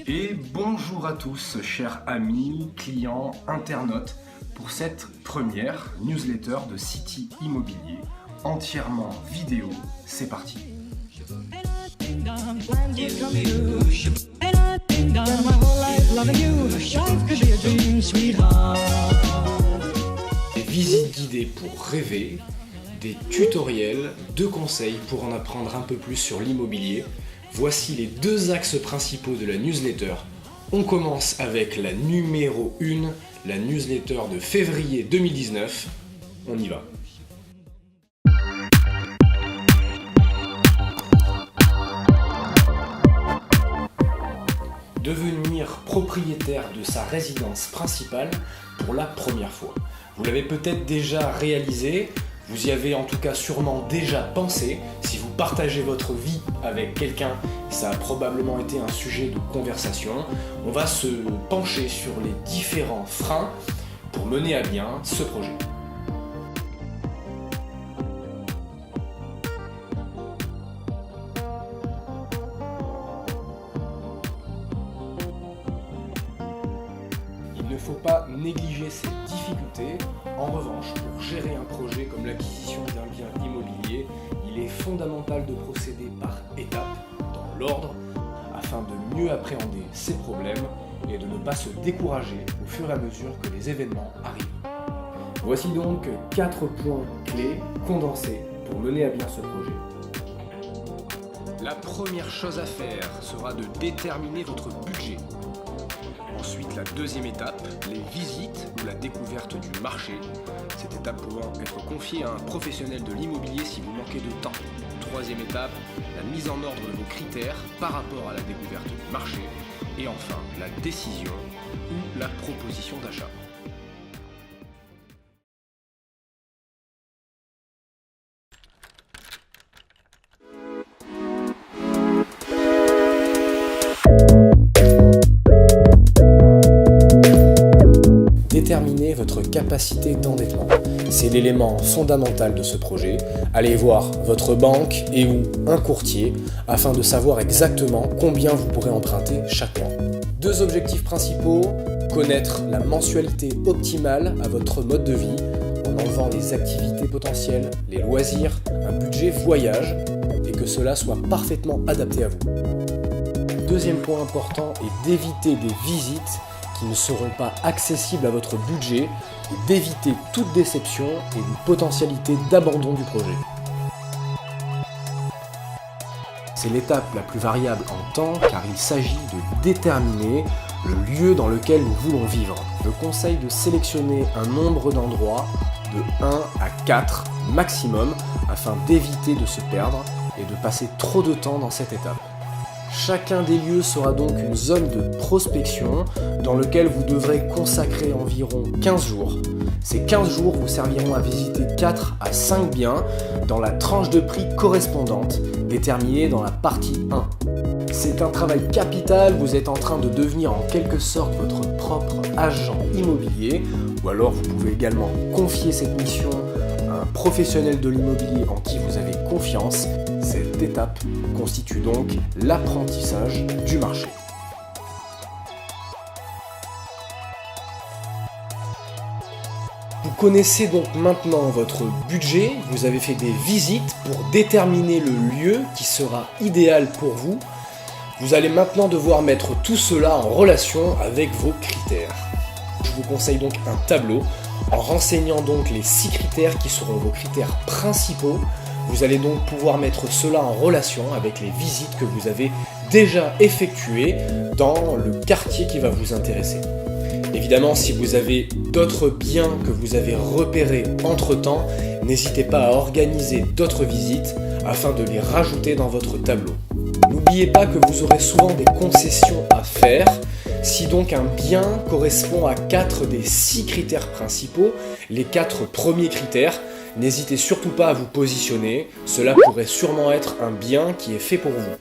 Et bonjour à tous, chers amis, clients, internautes, pour cette première newsletter de City Immobilier, entièrement vidéo. C'est parti. Des visites guidées pour rêver, des tutoriels, 2 conseils pour en apprendre un peu plus sur l'immobilier. Voici les 2 axes principaux de la newsletter. On commence avec la numéro 1, la newsletter de février 2019. On y va. Devenir propriétaire de sa résidence principale pour la première fois. Vous l'avez peut-être déjà réalisé, vous y avez en tout cas sûrement déjà pensé. Si vous partagez votre vie avec quelqu'un, ça a probablement été un sujet de conversation. On va se pencher sur les différents freins pour mener à bien ce projet. Il ne faut pas négliger ces difficultés. En revanche, pour gérer un projet comme l'acquisition d'un bien immobilier, il est fondamental de procéder par étapes, dans l'ordre, afin de mieux appréhender ces problèmes et de ne pas se décourager au fur et à mesure que les événements arrivent. Voici donc 4 points clés condensés pour mener à bien ce projet. La première chose à faire sera de déterminer votre budget. Ensuite, la deuxième étape, les visites ou la découverte du marché. Cette étape pouvant être confiée à un professionnel de l'immobilier si vous manquez de temps. Troisième étape, la mise en ordre de vos critères par rapport à la découverte du marché. Et enfin, la décision ou la proposition d'achat. Déterminez votre capacité d'endettement. C'est l'élément fondamental de ce projet. Allez voir votre banque et ou un courtier afin de savoir exactement combien vous pourrez emprunter chaque mois. 2 objectifs principaux, connaître la mensualité optimale à votre mode de vie en enlevant les activités potentielles, les loisirs, un budget voyage et que cela soit parfaitement adapté à vous. Deuxième point important est d'éviter des visites qui ne seront pas accessibles à votre budget et d'éviter toute déception et une potentialité d'abandon du projet. C'est l'étape la plus variable en temps car il s'agit de déterminer le lieu dans lequel nous voulons vivre. Je conseille de sélectionner un nombre d'endroits de 1 à 4 maximum afin d'éviter de se perdre et de passer trop de temps dans cette étape. Chacun des lieux sera donc une zone de prospection dans lequel vous devrez consacrer environ 15 jours. Ces 15 jours vous serviront à visiter 4 à 5 biens dans la tranche de prix correspondante déterminée dans la partie 1. C'est un travail capital, vous êtes en train de devenir en quelque sorte votre propre agent immobilier ou alors vous pouvez également confier cette mission à un professionnel de l'immobilier en qui vous avez confiance. Cette étape constitue donc l'apprentissage du marché. Vous connaissez donc maintenant votre budget, vous avez fait des visites pour déterminer le lieu qui sera idéal pour vous. Vous allez maintenant devoir mettre tout cela en relation avec vos critères. Je vous conseille donc un tableau en renseignant donc les 6 critères qui seront vos critères principaux. Vous allez donc pouvoir mettre cela en relation avec les visites que vous avez déjà effectuées dans le quartier qui va vous intéresser. Évidemment, si vous avez d'autres biens que vous avez repérés entre-temps, n'hésitez pas à organiser d'autres visites afin de les rajouter dans votre tableau. N'oubliez pas que vous aurez souvent des concessions à faire. Si donc un bien correspond à 4 des 6 critères principaux, les 4 premiers critères, n'hésitez surtout pas à vous positionner, cela pourrait sûrement être un bien qui est fait pour vous.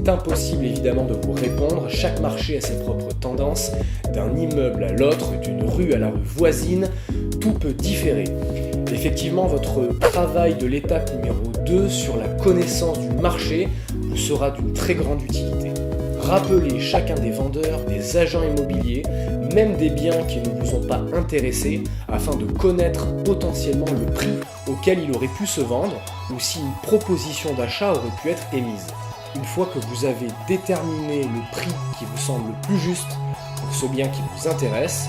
est impossible évidemment de vous répondre, chaque marché a ses propres tendances, d'un immeuble à l'autre, d'une rue à la rue voisine, tout peut différer. Effectivement, votre travail de l'étape numéro 2 sur la connaissance du marché vous sera d'une très grande utilité. Rappelez chacun des vendeurs, des agents immobiliers, même des biens qui ne vous ont pas intéressé, afin de connaître potentiellement le prix auquel il aurait pu se vendre ou si une proposition d'achat aurait pu être émise. Une fois que vous avez déterminé le prix qui vous semble le plus juste pour ce bien qui vous intéresse,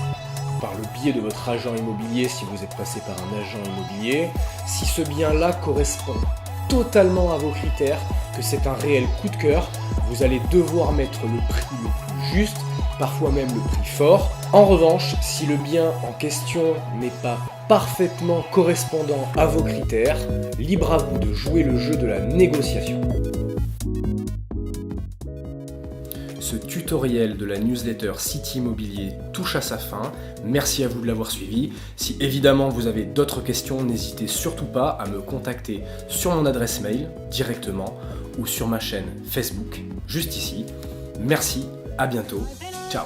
par le biais de votre agent immobilier si vous êtes passé par un agent immobilier, si ce bien-là correspond totalement à vos critères, que c'est un réel coup de cœur, vous allez devoir mettre le prix le plus juste, parfois même le prix fort. En revanche, si le bien en question n'est pas parfaitement correspondant à vos critères, libre à vous de jouer le jeu de la négociation. Ce tutoriel de la newsletter City Immobilier touche à sa fin. Merci à vous de l'avoir suivi. Si évidemment vous avez d'autres questions, n'hésitez surtout pas à me contacter sur mon adresse mail directement ou sur ma chaîne Facebook, juste ici. Merci, à bientôt. Ciao.